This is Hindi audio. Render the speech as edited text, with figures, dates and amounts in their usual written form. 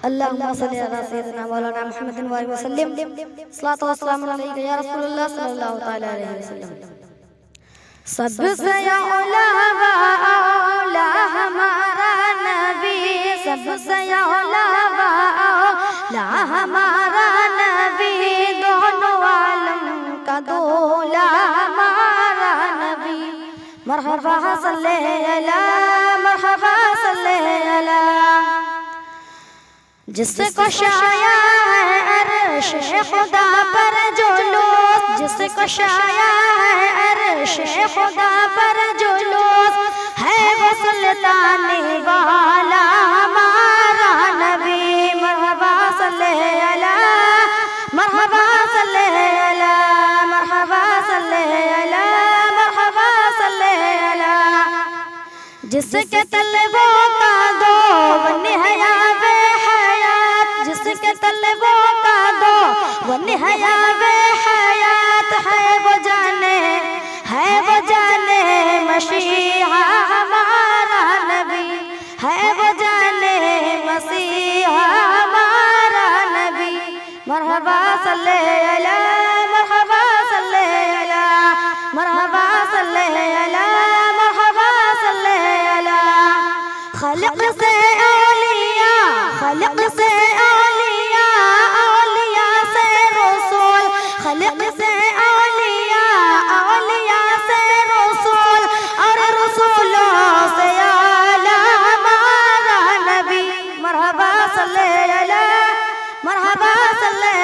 अल्लाहुम्मा सल्ली अला सय्यिदिना मौलाना मुहम्मदिन व आलिहि वसल्लम। सलातो व सलाम अलैका या रसूलल्लाह सल्लल्लाहु तआला अलैहि वसल्लम। सबसे औला व औला हमारा नबी, सबसे औला व औला हमारा नबी, दोनों आलम का दूल्हा हमारा नबी। मरहबा सल्ले अला, मरहबा सल्ले अला। जिसको शाया है अर्श खुदा पर जुलूस, जिसको शाया है अर्श खुदा पर जुलूस, है वो सुल्तानी वाला हमारा नबी। मरहबा सल्ले अला, मरहबा सल्ले अला, मरहबा सल्ले अला, मरहबा सल्ले अला। जिसके तलबों का दो वो निहया वे हयात, जिसके तलबों का दो वो निहया वे हयात, है वो जाने मसीहा हमारा नबी, है वो जाने मसीहा हमारा नबी। मरहबा सल्ले अला, मरहबा सल्ले अला, मरहबा सल्ले अला, मरहबा सल्ले अला। खल्क़ से औलिया, खल्क़ से औलिया, औलिया से रसूल, खल्क़ से औलिया, औलिया से रसूल, और रसूलों से आला हमारा नबी। मरहबा सल्ले अला, मरहबा सल्ले